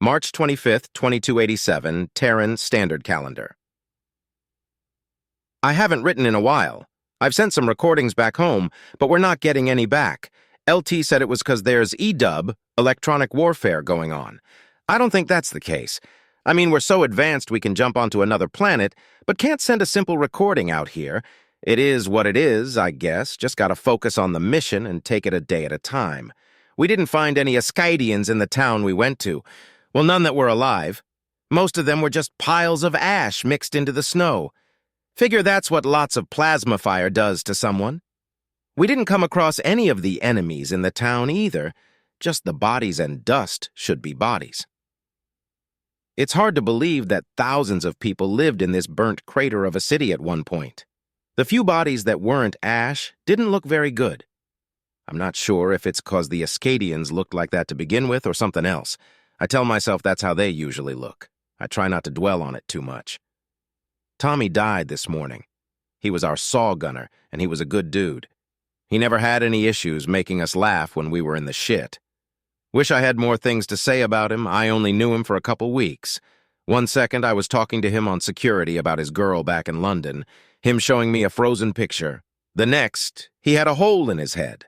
March 25th, 2287, Terran Standard Calendar. I haven't written in a while. I've sent some recordings back home, but we're not getting any back. LT said it was because there's EW, electronic warfare, going on. I don't think that's the case. I mean, we're so advanced we can jump onto another planet, but can't send a simple recording out here. It is what it is, I guess. Just gotta focus on the mission and take it a day at a time. We didn't find any Eskaidians in the town we went to. Well, none that were alive. Most of them were just piles of ash mixed into the snow. Figure that's what lots of plasma fire does to someone. We didn't come across any of the enemies in the town either. Just the bodies and dust should be bodies. It's hard to believe that thousands of people lived in this burnt crater of a city at one point. The few bodies that weren't ash didn't look very good. I'm not sure if it's 'cause the Eskadians looked like that to begin with or something else. I tell myself that's how they usually look. I try not to dwell on it too much. Tommy died this morning. He was our saw gunner, and he was a good dude. He never had any issues making us laugh when we were in the shit. Wish I had more things to say about him. I only knew him for a couple weeks. One second I was talking to him on security about his girl back in London, him showing me a frozen picture. The next, he had a hole in his head.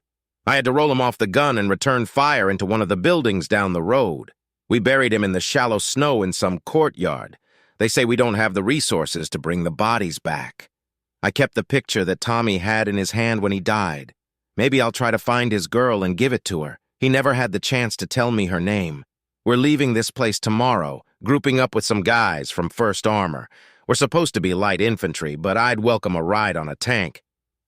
I had to roll him off the gun and return fire into one of the buildings down the road. We buried him in the shallow snow in some courtyard. They say we don't have the resources to bring the bodies back. I kept the picture that Tommy had in his hand when he died. Maybe I'll try to find his girl and give it to her. He never had the chance to tell me her name. We're leaving this place tomorrow, grouping up with some guys from 1st Armor. We're supposed to be light infantry, but I'd welcome a ride on a tank.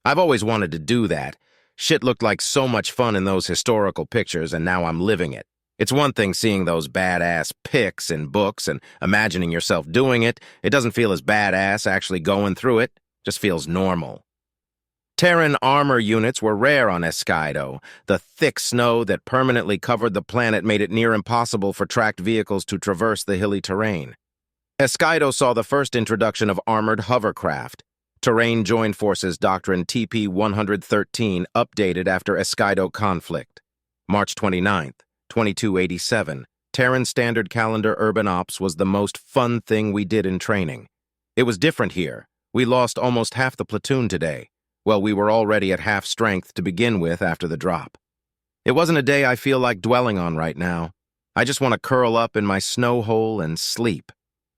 I've always wanted to do that. Shit looked like so much fun in those historical pictures, and now I'm living it. It's one thing seeing those badass pics in books and imagining yourself doing it. It doesn't feel as badass actually going through it. Just feels normal. Terran armor units were rare on Eskaido. The thick snow that permanently covered the planet made it near impossible for tracked vehicles to traverse the hilly terrain. Eskaido saw the first introduction of armored hovercraft. Terrain Joined Forces Doctrine TP-113 updated after Eskaido conflict. March 29th. 2287, Terran Standard Calendar Urban Ops was the most fun thing we did in training. It was different here. We lost almost half the platoon today. Well, we were already at half strength to begin with after the drop. It wasn't a day I feel like dwelling on right now. I just want to curl up in my snow hole and sleep.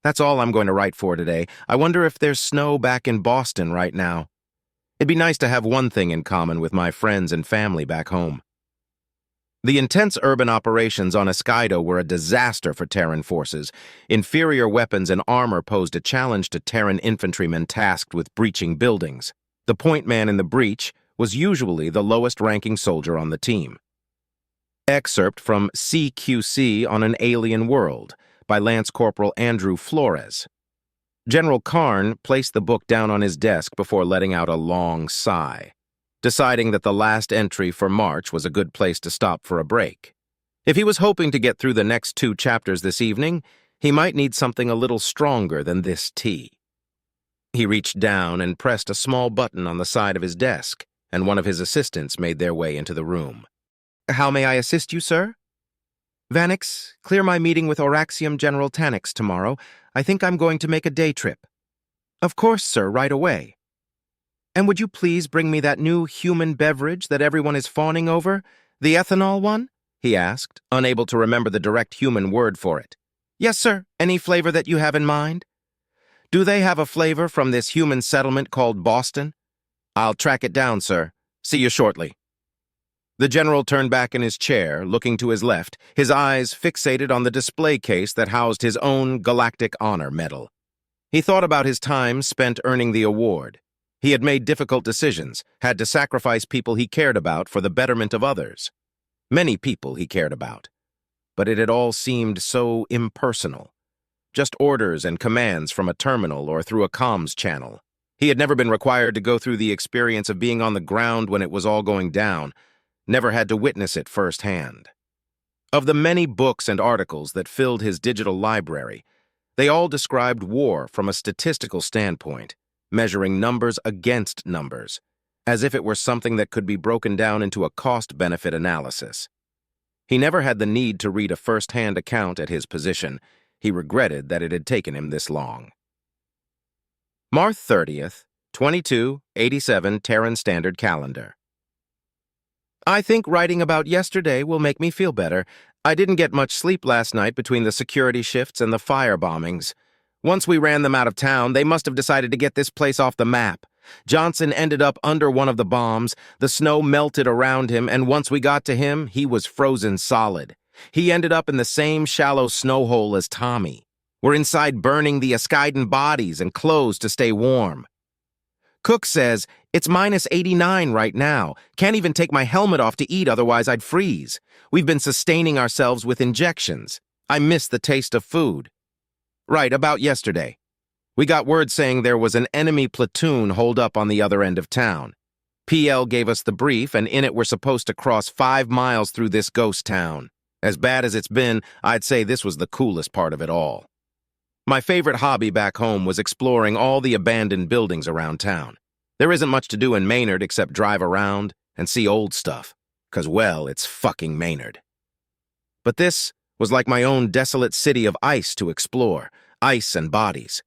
That's all I'm going to write for today. I wonder if there's snow back in Boston right now. It'd be nice to have one thing in common with my friends and family back home. The intense urban operations on Eskaido were a disaster for Terran forces. Inferior weapons and armor posed a challenge to Terran infantrymen tasked with breaching buildings. The point man in the breach was usually the lowest-ranking soldier on the team. Excerpt from CQC on an Alien World by Lance Corporal Andrew Flores. General Karn placed the book down on his desk before letting out a long sigh, deciding that the last entry for March was a good place to stop for a break. If he was hoping to get through the next 2 chapters this evening, he might need something a little stronger than this tea. He reached down and pressed a small button on the side of his desk, and one of his assistants made their way into the room. "How may I assist you, sir?" "Vanix, clear my meeting with Oraxium General Tanix tomorrow. I think I'm going to make a day trip." "Of course, sir, right away." "And would you please bring me that new human beverage that everyone is fawning over? The ethanol one?" he asked, unable to remember the direct human word for it. "Yes, sir. Any flavor that you have in mind?" "Do they have a flavor from this human settlement called Boston?" "I'll track it down, sir. See you shortly." The general turned back in his chair, looking to his left, his eyes fixated on the display case that housed his own Galactic Honor Medal. He thought about his time spent earning the award. He had made difficult decisions, had to sacrifice people he cared about for the betterment of others. Many people he cared about. But it had all seemed so impersonal. Just orders and commands from a terminal or through a comms channel. He had never been required to go through the experience of being on the ground when it was all going down, never had to witness it firsthand. Of the many books and articles that filled his digital library, they all described war from a statistical standpoint, measuring numbers against numbers, as if it were something that could be broken down into a cost-benefit analysis. He never had the need to read a first-hand account at his position. He regretted that it had taken him this long. March 30th, 2287 Terran Standard Calendar. I think writing about yesterday will make me feel better. I didn't get much sleep last night between the security shifts and the fire bombings. Once we ran them out of town, they must have decided to get this place off the map. Johnson ended up under one of the bombs, the snow melted around him, and once we got to him, he was frozen solid. He ended up in the same shallow snow hole as Tommy. We're inside burning the Eskaido bodies and clothes to stay warm. Cook says, it's minus 89 right now. Can't even take my helmet off to eat, otherwise I'd freeze. We've been sustaining ourselves with injections. I miss the taste of food. Right, about yesterday. We got word saying there was an enemy platoon holed up on the other end of town. PL gave us the brief, and in it we're supposed to cross 5 miles through this ghost town. As bad as it's been, I'd say this was the coolest part of it all. My favorite hobby back home was exploring all the abandoned buildings around town. There isn't much to do in Maynard except drive around and see old stuff, 'cause, well, it's fucking Maynard. But this was like my own desolate city of ice to explore, ice and bodies.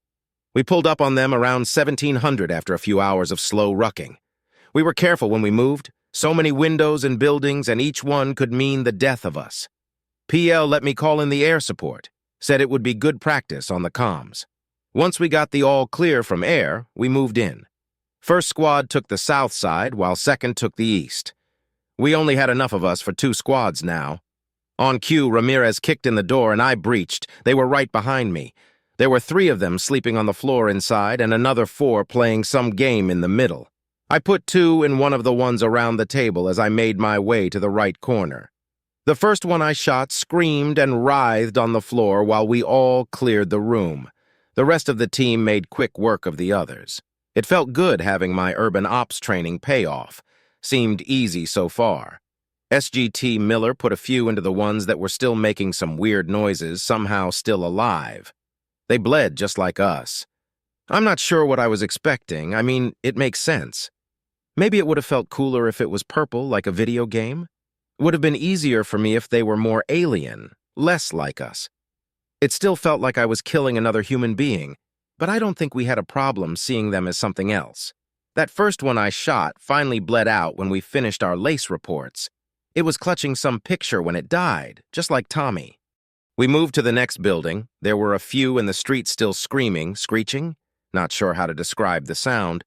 We pulled up on them around 1700 after a few hours of slow rucking. We were careful when we moved, so many windows and buildings, and each one could mean the death of us. PL let me call in the air support, said it would be good practice on the comms. Once we got the all clear from air, we moved in. First squad took the south side, while second took the east. We only had enough of us for 2 squads now. On cue, Ramirez kicked in the door and I breached. They were right behind me. There were 3 of them sleeping on the floor inside and another 4 playing some game in the middle. I put 2 in one of the ones around the table as I made my way to the right corner. The first one I shot screamed and writhed on the floor while we all cleared the room. The rest of the team made quick work of the others. It felt good having my urban ops training pay off. Seemed easy so far. SGT Miller put a few into the ones that were still making some weird noises, somehow still alive. They bled just like us. I'm not sure what I was expecting. I mean, it makes sense. Maybe it would have felt cooler if it was purple, like a video game. It would have been easier for me if they were more alien, less like us. It still felt like I was killing another human being, but I don't think we had a problem seeing them as something else. That first one I shot finally bled out when we finished our lace reports. It was clutching some picture when it died, just like Tommy. We moved to the next building. There were a few in the street still screaming, screeching, not sure how to describe the sound,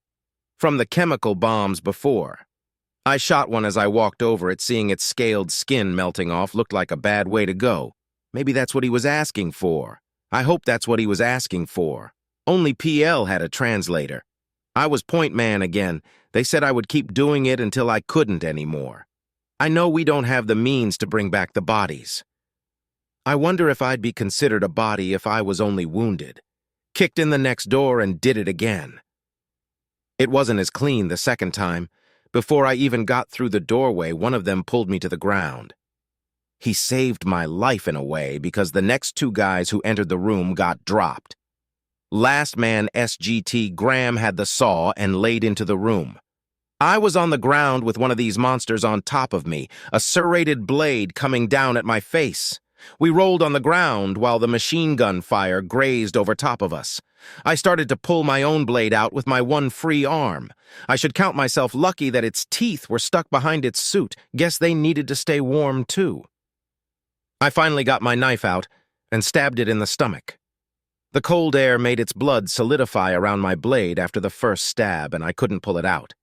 from the chemical bombs before. I shot one as I walked over it, seeing its scaled skin melting off looked like a bad way to go. Maybe that's what he was asking for. I hope that's what he was asking for. Only PL had a translator. I was point man again. They said I would keep doing it until I couldn't anymore. I know we don't have the means to bring back the bodies. I wonder if I'd be considered a body if I was only wounded. Kicked in the next door and did it again. It wasn't as clean the second time. Before I even got through the doorway, one of them pulled me to the ground. He saved my life in a way because the next 2 guys who entered the room got dropped. Last man SGT Graham had the saw and laid into the room. I was on the ground with one of these monsters on top of me, a serrated blade coming down at my face. We rolled on the ground while the machine gun fire grazed over top of us. I started to pull my own blade out with my one free arm. I should count myself lucky that its teeth were stuck behind its suit. Guess they needed to stay warm too. I finally got my knife out and stabbed it in the stomach. The cold air made its blood solidify around my blade after the first stab, and I couldn't pull it out.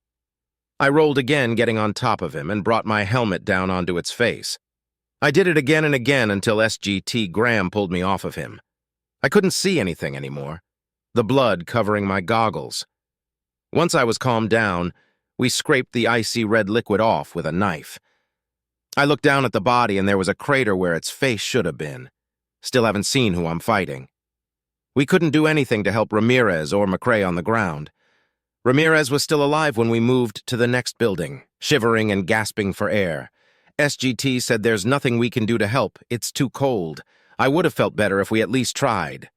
I rolled again, getting on top of him, and brought my helmet down onto its face. I did it again and again until SGT Graham pulled me off of him. I couldn't see anything anymore, the blood covering my goggles. Once I was calmed down, we scraped the icy red liquid off with a knife. I looked down at the body and there was a crater where its face should have been. Still haven't seen who I'm fighting. We couldn't do anything to help Ramirez or McRae on the ground. Ramirez was still alive when we moved to the next building, shivering and gasping for air. SGT said there's nothing we can do to help. It's too cold. I would have felt better if we at least tried.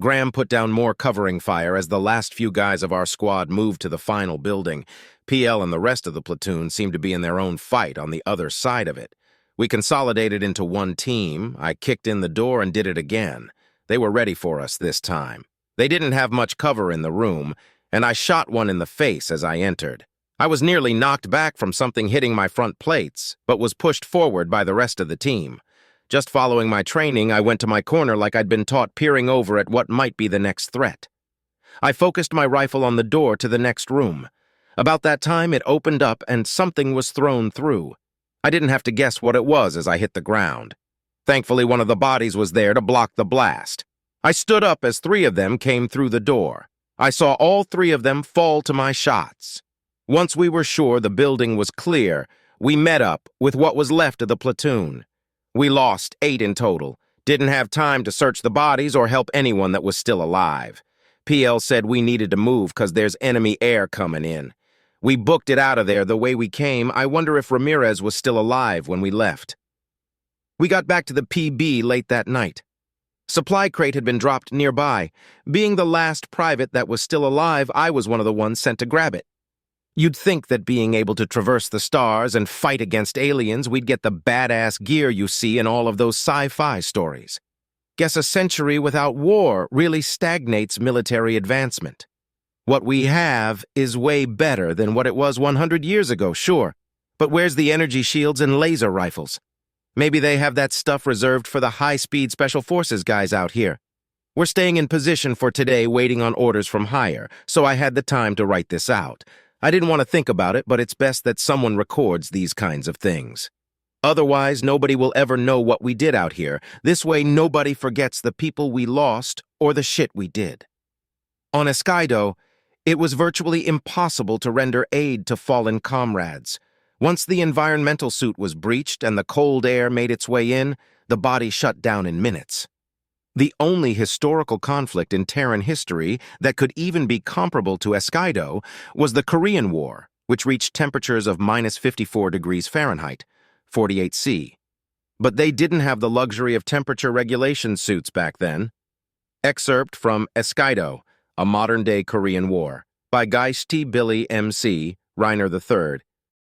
Graham put down more covering fire as the last few guys of our squad moved to the final building. PL and the rest of the platoon seemed to be in their own fight on the other side of it. We consolidated into one team. I kicked in the door and did it again. They were ready for us this time. They didn't have much cover in the room, and I shot one in the face as I entered. I was nearly knocked back from something hitting my front plates, but was pushed forward by the rest of the team. Just following my training, I went to my corner like I'd been taught, peering over at what might be the next threat. I focused my rifle on the door to the next room. About that time, it opened up and something was thrown through. I didn't have to guess what it was as I hit the ground. Thankfully, one of the bodies was there to block the blast. I stood up as 3 of them came through the door. I saw all 3 of them fall to my shots. Once we were sure the building was clear, we met up with what was left of the platoon. We lost 8 in total, didn't have time to search the bodies or help anyone that was still alive. PL said we needed to move because there's enemy air coming in. We booked it out of there the way we came. I wonder if Ramirez was still alive when we left. We got back to the PB late that night. Supply crate had been dropped nearby. Being the last private that was still alive, I was one of the ones sent to grab it. You'd think that being able to traverse the stars and fight against aliens, we'd get the badass gear you see in all of those sci-fi stories. Guess a century without war really stagnates military advancement. What we have is way better than what it was 100 years ago, sure. But where's the energy shields and laser rifles? Maybe they have that stuff reserved for the high-speed special forces guys out here. We're staying in position for today, waiting on orders from higher, so I had the time to write this out. I didn't want to think about it, but it's best that someone records these kinds of things. Otherwise, nobody will ever know what we did out here. This way, nobody forgets the people we lost or the shit we did. On Eskaido, it was virtually impossible to render aid to fallen comrades. Once the environmental suit was breached and the cold air made its way in, the body shut down in minutes. The only historical conflict in Terran history that could even be comparable to Eskaido was the Korean War, which reached temperatures of -54 degrees Fahrenheit, 48 C. But they didn't have the luxury of temperature regulation suits back then. Excerpt from Eskaido, A Modern-Day Korean War, by GySgt Billy M.C., Riner III,